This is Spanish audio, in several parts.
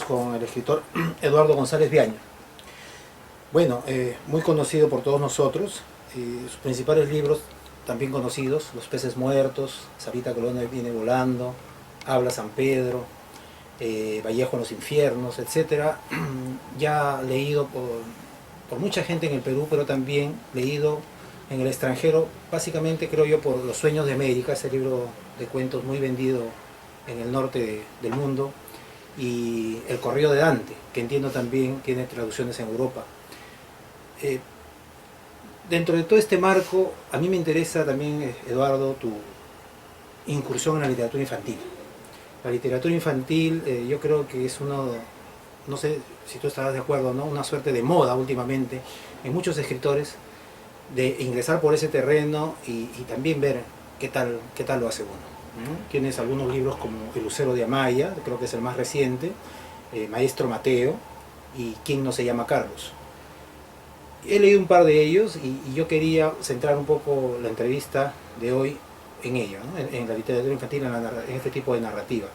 con el escritor Eduardo González Viaño. Bueno, muy conocido por todos nosotros, sus principales libros también conocidos: Los peces muertos, Sarita Colonna viene volando, Habla San Pedro, Vallejo en los infiernos, etcétera. Ya leído por mucha gente en el Perú, pero también leído en el extranjero, básicamente creo yo por Los sueños de América, ese libro de cuentos muy vendido en el norte del mundo, y El correo de Dante, que entiendo también tiene traducciones en Europa. Dentro de todo este marco, a mí me interesa también, Eduardo, tu incursión en la literatura infantil. La literatura infantil, yo creo que es uno, no sé si tú estarás de acuerdo, ¿no?, una suerte de moda últimamente en muchos escritores, de ingresar por ese terreno y también ver qué tal lo hace uno, ¿no? Tienes algunos libros como El lucero de Amaya, creo que es el más reciente, Maestro Mateo y ¿Quién no se llama Carlos? He leído un par de ellos y yo quería centrar un poco la entrevista de hoy en ello, ¿no?, en la literatura infantil, en este tipo de narrativa.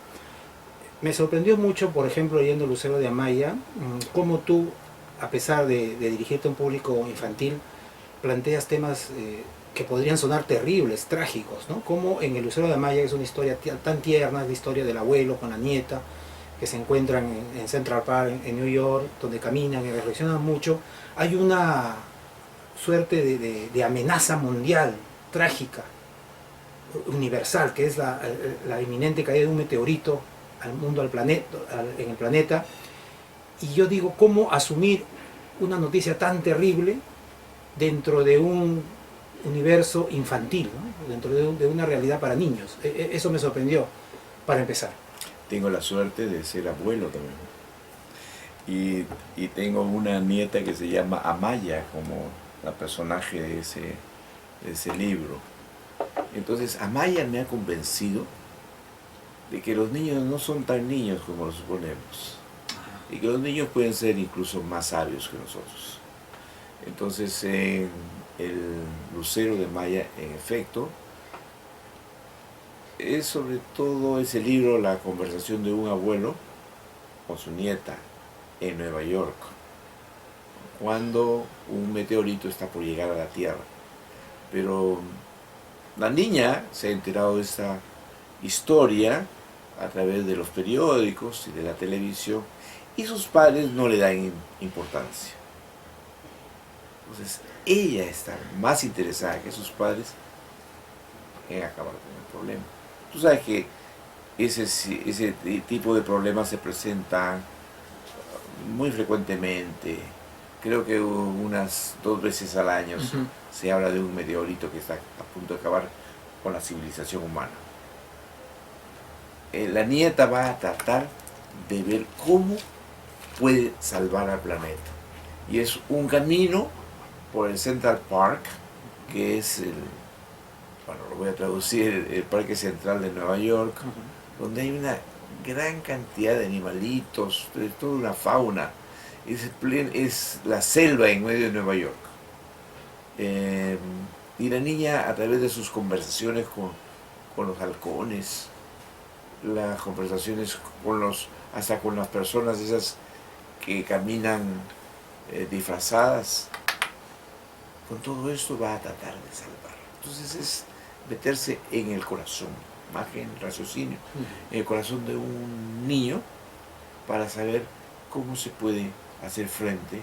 Me sorprendió mucho, por ejemplo, leyendo El lucero de Amaya, cómo tú, a pesar de dirigirte a un público infantil, planteas temas que podrían sonar terribles, trágicos, ¿no? Como en El lucero de Amaya, que es una historia tan tierna, es la historia del abuelo con la nieta, que se encuentran en Central Park, en New York, donde caminan y reflexionan mucho. Hay una suerte de amenaza mundial, trágica, universal, que es la inminente caída de un meteorito al mundo, al planeta, en el planeta. Y yo digo, ¿cómo asumir una noticia tan terrible dentro de un universo infantil, ¿no?, dentro de una realidad para niños? Eso me sorprendió, para empezar. Tengo la suerte de ser abuelo también. Y tengo una nieta que se llama Amaya, como la personaje de ese libro. Entonces, Amaya me ha convencido de que los niños no son tan niños como lo suponemos. Y que los niños pueden ser incluso más sabios que nosotros. Entonces, en El lucero de Amaya, en efecto, es sobre todo ese libro la conversación de un abuelo con su nieta en Nueva York, cuando un meteorito está por llegar a la Tierra. Pero la niña se ha enterado de esta historia a través de los periódicos y de la televisión, y sus padres no le dan importancia. Entonces, ella está más interesada que sus padres en acabar con el problema. Tú sabes que ese tipo de problemas se presentan muy frecuentemente. Creo que unas 2 veces al año se habla de un meteorito que está a punto de acabar con la civilización humana. La nieta va a tratar de ver cómo puede salvar al planeta. Y es un camino por el Central Park, que es lo voy a traducir, el Parque Central de Nueva York, donde hay una gran cantidad de animalitos, de toda una fauna. Es la selva en medio de Nueva York. Y la niña, a través de sus conversaciones con los halcones, las conversaciones hasta con las personas esas que caminan disfrazadas, con todo esto va a tratar de salvar. Entonces es meterse en el corazón, más que en el raciocinio, en el corazón de un niño, para saber cómo se puede hacer frente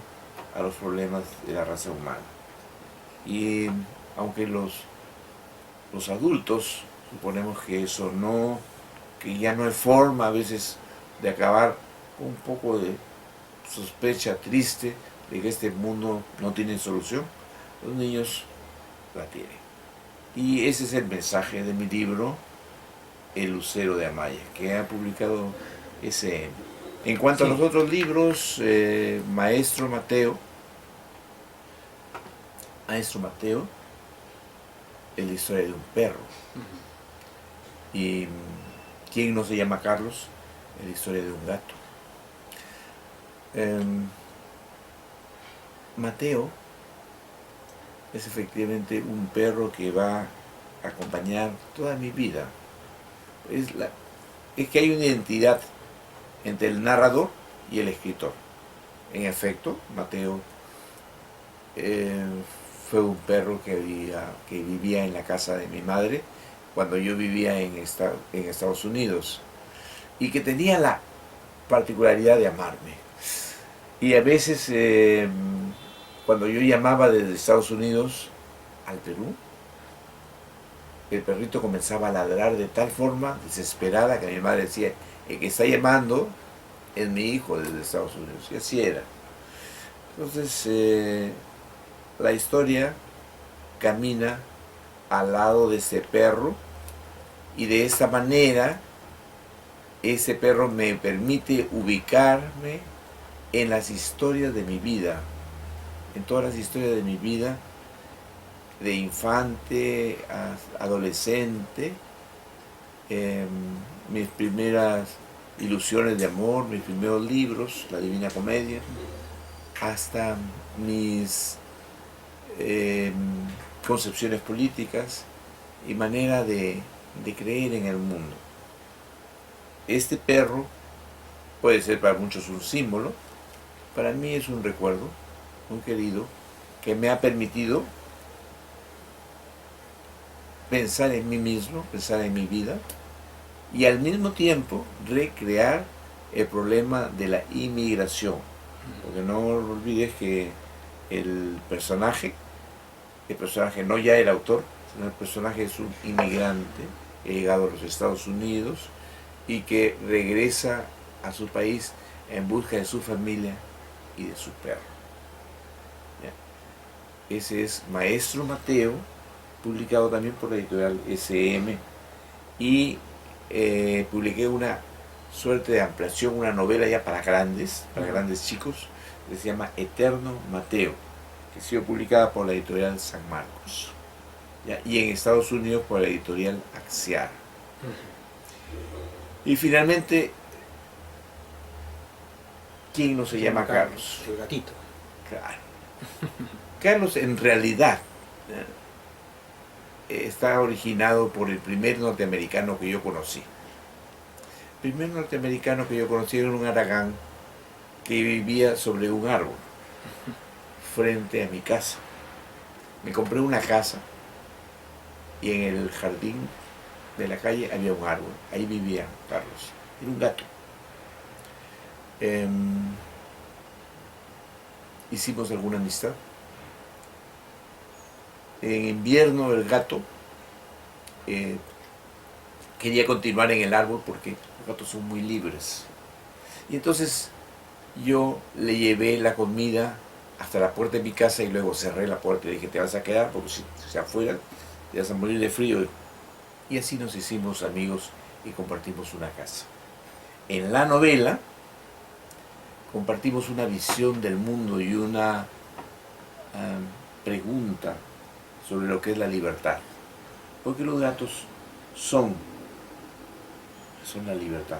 a los problemas de la raza humana. Y aunque los adultos suponemos que eso que ya no hay forma a veces de acabar, con un poco de sospecha triste de que este mundo no tiene solución, los niños la tienen. Y ese es el mensaje de mi libro, El lucero de Amaya, que ha publicado SM. En cuanto a los otros libros, Maestro Mateo, es la historia de un perro. Y ¿Quién no se llama Carlos? Es la historia de un gato. Mateo es efectivamente un perro que va a acompañar toda mi vida. Es que hay una identidad entre el narrador y el escritor. En efecto, Mateo fue un perro que vivía en la casa de mi madre cuando yo vivía en Estados Unidos y que tenía la particularidad de amarme. Y a veces cuando yo llamaba desde Estados Unidos al Perú, el perrito comenzaba a ladrar de tal forma desesperada que mi madre decía: el que está llamando es mi hijo desde Estados Unidos. Y así era. Entonces la historia camina al lado de ese perro, y de esta manera ese perro me permite ubicarme en las historias de mi vida, en todas las historias de mi vida, de infante a adolescente, mis primeras ilusiones de amor, mis primeros libros, La Divina Comedia, hasta mis concepciones políticas y manera de creer en el mundo. Este perro puede ser para muchos un símbolo, para mí es un recuerdo muy querido que me ha permitido pensar en mí mismo, pensar en mi vida y al mismo tiempo recrear el problema de la inmigración. Porque no olvides que el personaje no ya el autor, sino el personaje es un inmigrante que ha llegado a los Estados Unidos y que regresa a su país en busca de su familia y de su perro. ¿Ya? Ese es Maestro Mateo, publicado también por la editorial SM, y publiqué una suerte de ampliación, una novela ya para grandes chicos, que se llama Eterno Mateo, que ha sido publicada por la editorial San Marcos, ¿ya? Y en Estados Unidos por la editorial Axiar. Y finalmente, ¿quién no se llama Carlos? El gatito. Claro. Carlos en realidad está originado por el primer norteamericano que yo conocí. El primer norteamericano que yo conocí era un aragán que vivía sobre un árbol frente a mi casa. Me compré una casa y en el jardín de la calle había un árbol. Ahí vivía Carlos. Era un gato. Hicimos alguna amistad. En invierno el gato quería continuar en el árbol porque los gatos son muy libres. Y entonces yo le llevé la comida hasta la puerta de mi casa y luego cerré la puerta y le dije: te vas a quedar porque si afuera te vas a morir de frío. Y así nos hicimos amigos y compartimos una casa. En la novela compartimos una visión del mundo y una pregunta sobre lo que es la libertad. Porque los gatos son la libertad.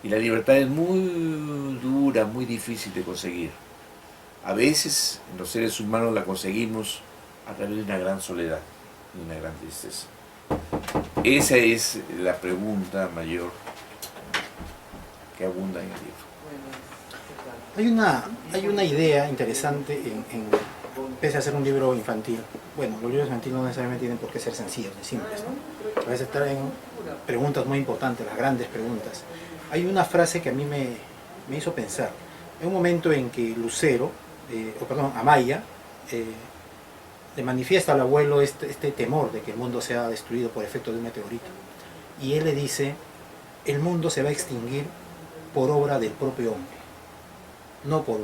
Y la libertad es muy dura, muy difícil de conseguir. A veces los seres humanos la conseguimos a través de una gran soledad y una gran tristeza. Esa es la pregunta mayor que abunda en el libro. Hay una idea interesante pese a ser un libro infantil. Bueno, los libros infantiles no necesariamente tienen por qué ser sencillos ni simples, ¿no? A veces traen preguntas muy importantes, las grandes preguntas. Hay una frase que a mí me hizo pensar. En un momento en que Amaya, le manifiesta al abuelo este temor de que el mundo sea destruido por efecto de un meteorito. Y él le dice: el mundo se va a extinguir por obra del propio hombre, no por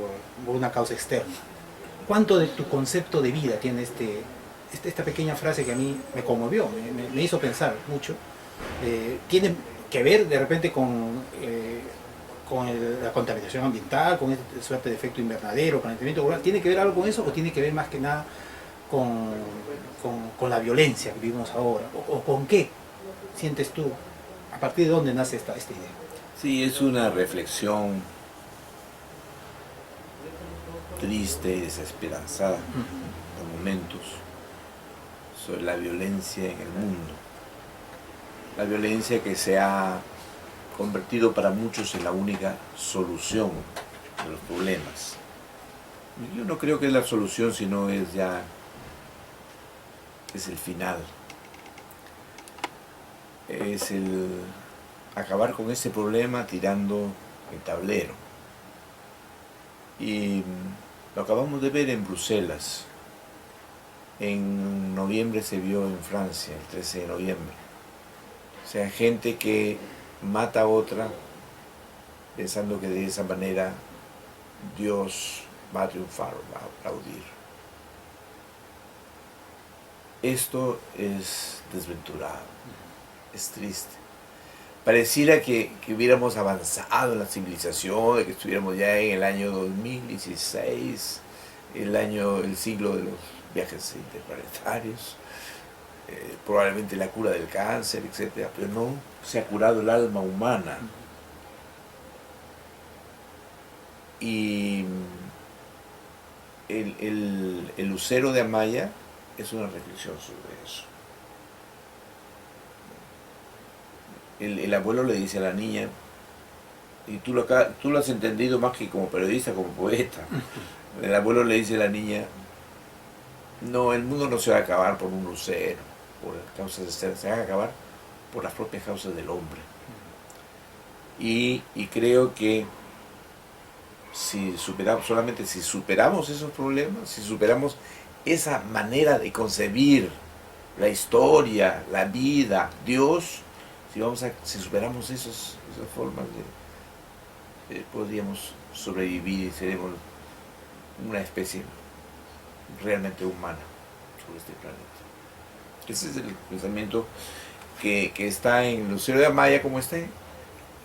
una causa externa. ¿Cuánto de tu concepto de vida tiene esta pequeña frase que a mí me conmovió, me hizo pensar mucho? ¿Tiene que ver de repente con la contaminación ambiental, con esta suerte de efecto invernadero, calentamiento global? ¿Tiene que ver algo con eso o tiene que ver más que nada con la violencia que vivimos ahora? ¿O con qué sientes tú? ¿A partir de dónde nace esta idea? Sí, es una reflexión triste y desesperanzada por momentos sobre la violencia en el mundo. La violencia que se ha convertido para muchos en la única solución de los problemas. Yo no creo que es la solución, sino es el final. Es el acabar con ese problema tirando el tablero. Y lo acabamos de ver en Bruselas. En noviembre se vio en Francia, el 13 de noviembre. O sea, gente que mata a otra pensando que de esa manera Dios va a triunfar, va a aplaudir. Esto es desventurado, es triste. Pareciera que hubiéramos avanzado en la civilización, de que estuviéramos ya en el año 2016, el siglo de los viajes interplanetarios, probablemente la cura del cáncer, etc. Pero no se ha curado el alma humana. Y el lucero de Amaya es una reflexión sobre eso. El abuelo le dice a la niña, y tú lo has entendido más que como periodista, como poeta. El abuelo le dice a la niña, no, el mundo no se va a acabar por un lucero, por causas externas, se va a acabar por las propias causas del hombre. Y creo que solamente si superamos esos problemas, si superamos esa manera de concebir la historia, la vida, Dios, si superamos esas formas podríamos sobrevivir y seremos una especie realmente humana sobre este planeta. Ese es el pensamiento que está en Lucero de Amaya, como está.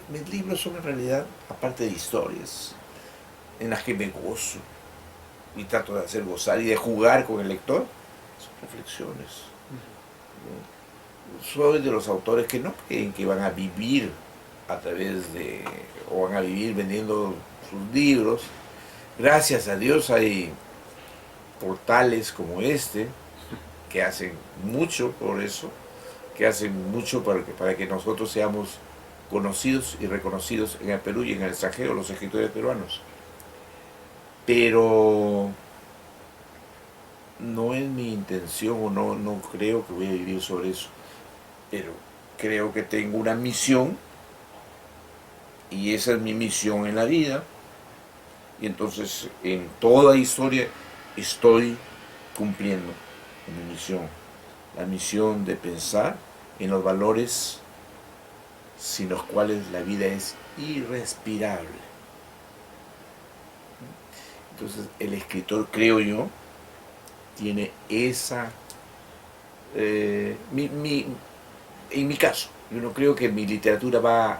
Mis libros son en realidad, aparte de historias, en las que me gozo y trato de hacer gozar y de jugar con el lector, son reflexiones. Soy de los autores que no creen que van a vivir o van a vivir vendiendo sus libros. Gracias a Dios hay portales como este que hacen mucho por eso, que hacen mucho para que nosotros seamos conocidos y reconocidos en el Perú y en el extranjero, los escritores peruanos. Pero no es mi intención, o no creo que voy a vivir sobre eso, pero creo que tengo una misión, y esa es mi misión en la vida, y entonces en toda historia estoy cumpliendo mi misión, la misión de pensar en los valores sin los cuales la vida es irrespirable. Entonces el escritor, creo yo, tiene esa... en mi caso, yo no creo que mi literatura va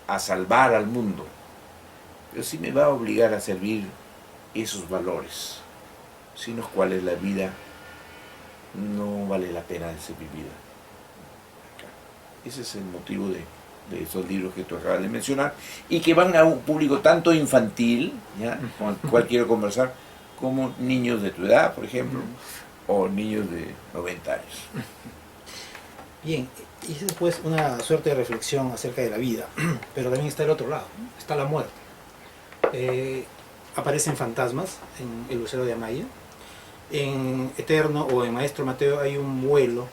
a salvar al mundo, pero sí me va a obligar a servir esos valores, sin los cuales la vida no vale la pena de ser vivida. Ese es el motivo de esos libros que tú acabas de mencionar, y que van a un público tanto infantil, ¿ya?, con el cual quiero conversar, como niños de tu edad, por ejemplo, o niños de 90 años. Bien, y después una suerte de reflexión acerca de la vida, pero también está el otro lado, ¿no? Está la muerte. Aparecen fantasmas en El Lucero de Amaya. En Eterno o en Maestro Mateo hay un vuelo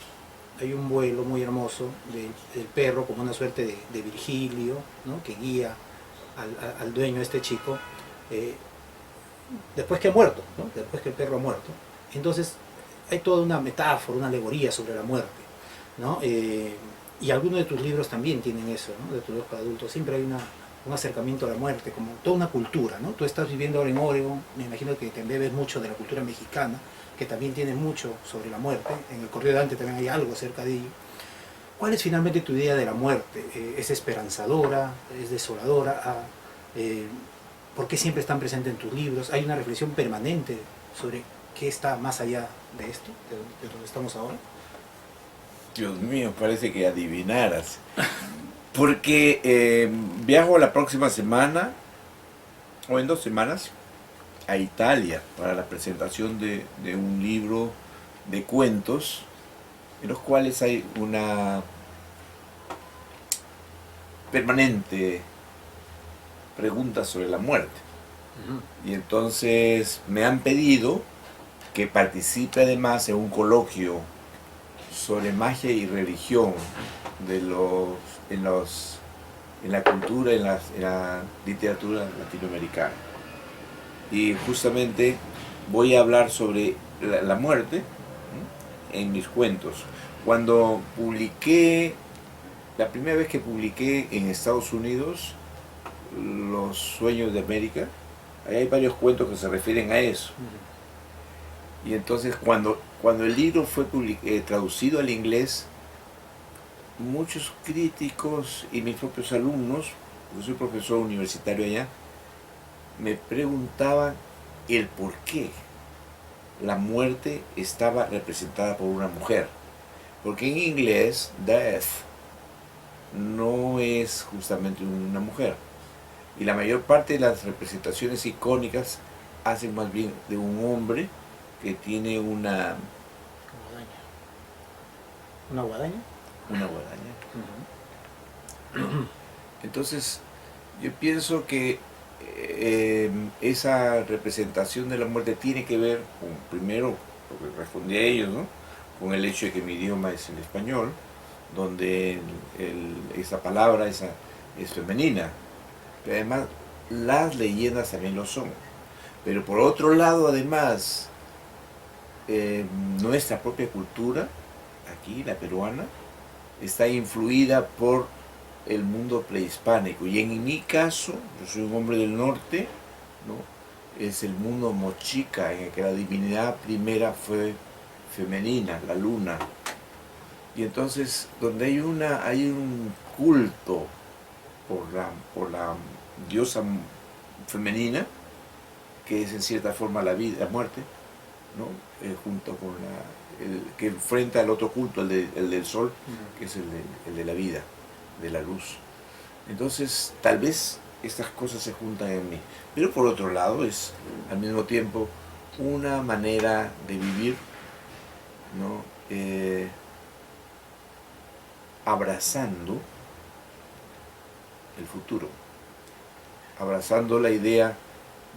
muy hermoso del perro, como una suerte de Virgilio, ¿no?, que guía al dueño, este chico, después que ha muerto, ¿no?, después que el perro ha muerto. Entonces hay toda una metáfora, una alegoría sobre la muerte, ¿no? Y algunos de tus libros también tienen eso, ¿no?, de tus libros para adultos. Siempre hay un acercamiento a la muerte, como toda una cultura, ¿no? Tú estás viviendo ahora en Oregon, me imagino que te embebes mucho de la cultura mexicana, que también tiene mucho sobre la muerte. En El Correo de Dante también hay algo acerca de ello. ¿Cuál es finalmente tu idea de la muerte? ¿Es esperanzadora? ¿Es desoladora? ¿Por qué siempre están presentes en tus libros? ¿Hay una reflexión permanente sobre qué está más allá de esto, de donde estamos ahora? Dios mío, parece que adivinaras. Porque viajo la próxima semana, o en 2 semanas, a Italia para la presentación de un libro de cuentos, en los cuales hay permanente preguntas sobre la muerte. Y entonces me han pedido que participe además en un coloquio sobre magia y religión de en la cultura, en la literatura latinoamericana. Y justamente voy a hablar sobre la muerte, ¿sí?, en mis cuentos. Cuando publiqué, la primera vez que publiqué en Estados Unidos, Los Sueños de América, ahí hay varios cuentos que se refieren a eso. Y entonces cuando el libro fue traducido al inglés, muchos críticos y mis propios alumnos, yo soy profesor universitario allá, me preguntaban el por qué la muerte estaba representada por una mujer. Porque en inglés, death no es justamente una mujer. Y la mayor parte de las representaciones icónicas hacen más bien de un hombre que tiene una guadaña. Una guadaña. Entonces, yo pienso que esa representación de la muerte tiene que ver con, primero, lo que respondí a ellos, ¿no?, con el hecho de que mi idioma es el español, donde esa palabra es femenina, pero además las leyendas también lo son. Pero por otro lado, además, nuestra propia cultura, aquí, la peruana, está influida por el mundo prehispánico. Y en mi caso, yo soy un hombre del norte, ¿no?, es el mundo mochica, en el que la divinidad primera fue femenina, la luna. Y entonces, donde hay un culto por la diosa femenina, que es en cierta forma la vida, la muerte, ¿no?, junto con que enfrenta el otro culto, el del sol, que es el de la vida, de la luz. Entonces, tal vez estas cosas se juntan en mí. Pero por otro lado, es al mismo tiempo una manera de vivir, ¿no?, abrazando el futuro, abrazando la idea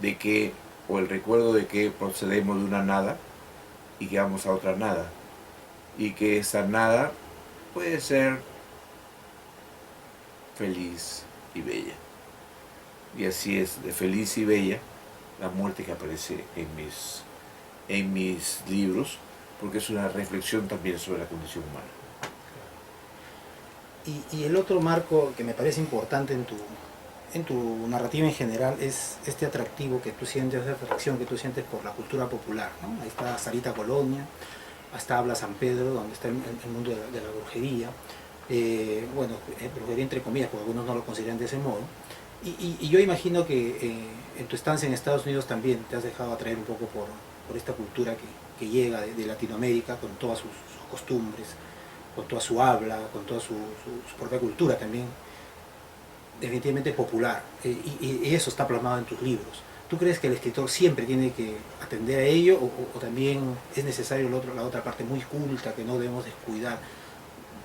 de que, o el recuerdo de que procedemos de una nada y que vamos a otra nada, y que esa nada puede ser feliz y bella. Y así es, de feliz y bella la muerte que aparece en mis libros, porque es una reflexión también sobre la condición humana. Y el otro marco que me parece importante en tu narrativa en general es este atractivo que tú sientes, esa atracción que tú sientes por la cultura popular, ¿no? Ahí está Sarita Colonia, hasta habla San Pedro, donde está el mundo de la brujería, brujería entre comillas, porque algunos no lo consideran de ese modo. Y yo imagino que en tu estancia en Estados Unidos también te has dejado atraer un poco por esta cultura que llega de Latinoamérica, con todas sus costumbres, con toda su habla, con toda su propia cultura también, definitivamente popular, y eso está plasmado en tus libros. ¿Tú crees que el escritor siempre tiene que atender a ello, o también es necesario la otra parte muy culta que no debemos descuidar?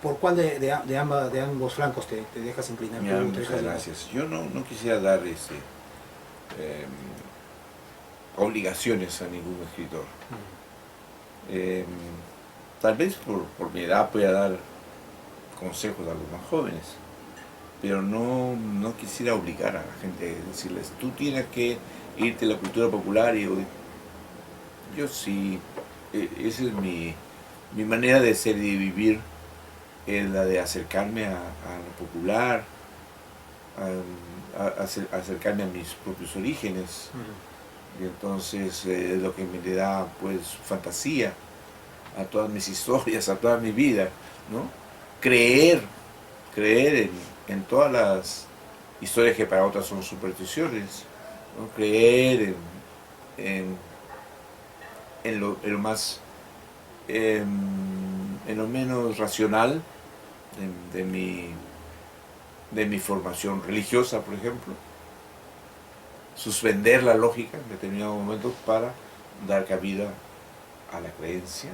¿Por cuál de ambos flancos te dejas inclinar? Muchas gracias. Yo no quisiera dar obligaciones a ningún escritor. Tal vez por mi edad pueda dar consejos a los más jóvenes, pero no quisiera obligar a la gente, decirles, tú tienes que irte a la cultura popular. Y yo sí, esa es mi manera de ser y de vivir, es la de acercarme a lo popular, acercarme a mis propios orígenes. Y entonces lo que me da pues fantasía a todas mis historias, a toda mi vida, ¿no? Creer en todas las historias que para otras son supersticiones, ¿no? Creer en lo más, en lo menos racional de mi formación religiosa, por ejemplo. Suspender la lógica en determinados momentos para dar cabida a la creencia.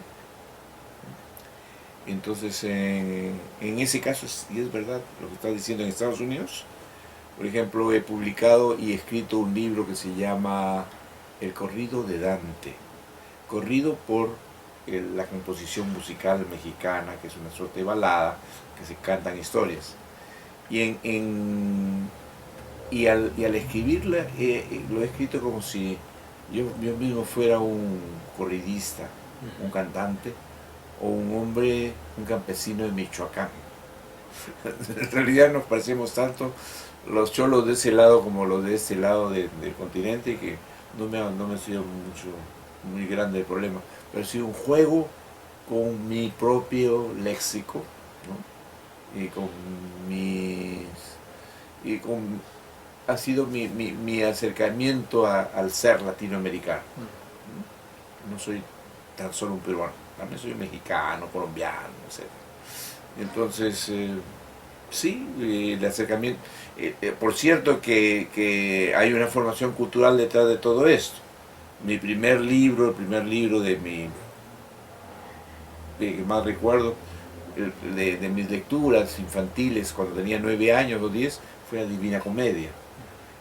Entonces, en ese caso, y es verdad lo que estás diciendo, en Estados Unidos, por ejemplo, he publicado y escrito un libro que se llama El corrido de Dante, corrido por la composición musical mexicana, que es una suerte de balada, que se cantan historias. Y al escribirla, lo he escrito como si yo mismo fuera un corridista, un cantante, o un hombre, un campesino de Michoacán. En realidad nos parecemos tanto los cholos de ese lado como los de este lado del continente, que no me ha sido muy grande el problema, pero ha sido un juego con mi propio léxico, ¿no? Ha sido mi acercamiento al ser latinoamericano. No soy tan solo un peruano, también soy mexicano, colombiano, etc. Entonces, sí, el acercamiento. Por cierto que hay una formación cultural detrás de todo esto. El primer libro que más recuerdo, de mis lecturas infantiles cuando tenía 9 años o 10, fue la Divina Comedia.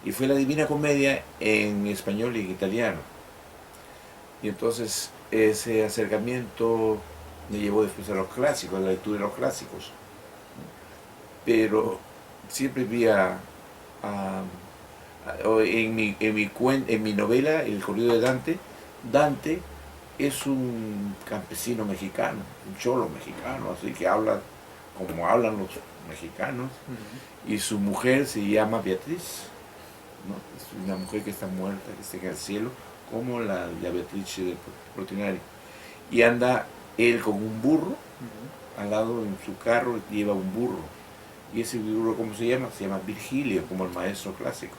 Y fue la Divina Comedia en español y en italiano. Y entonces ese acercamiento me llevó después a los clásicos, a la lectura de los clásicos. Pero siempre vi en mi novela, El corrido de Dante, Dante es un campesino mexicano, un cholo mexicano, así que habla como hablan los mexicanos, y su mujer se llama Beatriz, ¿no? Es una mujer que está muerta, que está en el cielo, como la Beatriz de Portinari. Y anda él con un burro, al lado en su carro lleva un burro. Y ese burro, ¿cómo se llama? Se llama Virgilio, como el maestro clásico.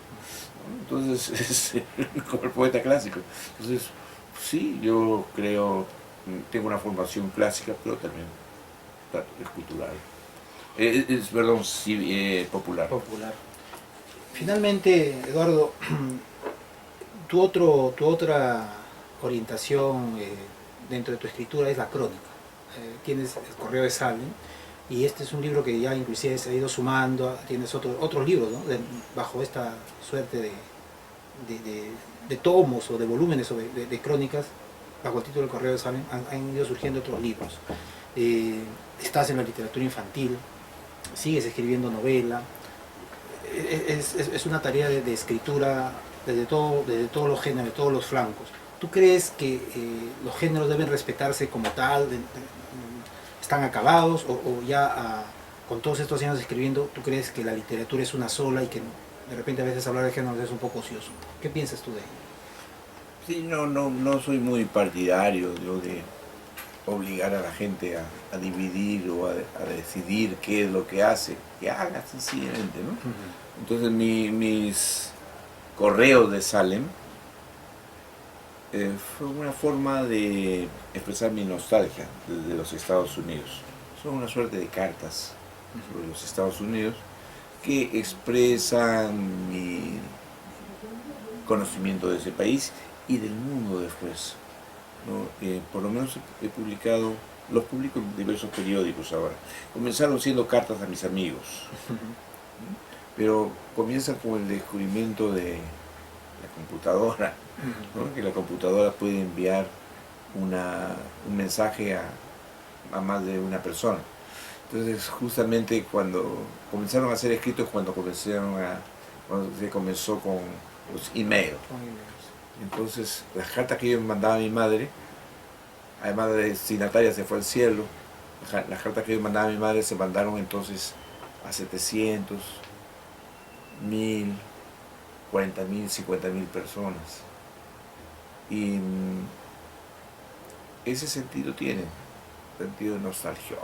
Entonces, es como el poeta clásico. Entonces, sí, yo creo, tengo una formación clásica, pero también es cultural. Perdón, sí, popular. Popular. Finalmente, Eduardo, tu otra orientación dentro de tu escritura es la crónica. Tienes El Correo de Salem, y este es un libro que ya inclusive se ha ido sumando, tienes otros libros, ¿no? Bajo esta suerte de tomos o de volúmenes o de crónicas, bajo el título El Correo de Salem, han ido surgiendo otros libros. Estás en la literatura infantil, sigues escribiendo novela, es una tarea de escritura desde todos los géneros, de todos los flancos. ¿Tú crees que los géneros deben respetarse como tal, están acabados, o ya con todos estos años escribiendo, tú crees que la literatura es una sola y que de repente a veces hablar de géneros es un poco ocioso? ¿Qué piensas tú de ello? Sí, no soy muy partidario de obligar a la gente a dividir o a decidir qué es lo que hace, que haga sencillamente, ¿no? Entonces mis correos de Salem fue una forma de expresar mi nostalgia desde los Estados Unidos. Son una suerte de cartas sobre los Estados Unidos que expresan mi conocimiento de ese país y del mundo después, ¿no? Por lo menos los publico en diversos periódicos ahora. Comenzaron siendo cartas a mis amigos, pero comienzan con el descubrimiento de la computadora, ¿no? Que la computadora puede enviar un mensaje a más de una persona. Entonces, justamente cuando comenzaron a ser escritos, cuando se comenzó con los emails. Entonces, las cartas que yo me mandaba a mi madre, además de destinataria se fue al cielo, las cartas que yo mandaba a mi madre se mandaron entonces a 700, 1000, 40.000, 50.000 personas. Y ese sentido tiene, sentido de nostalgia,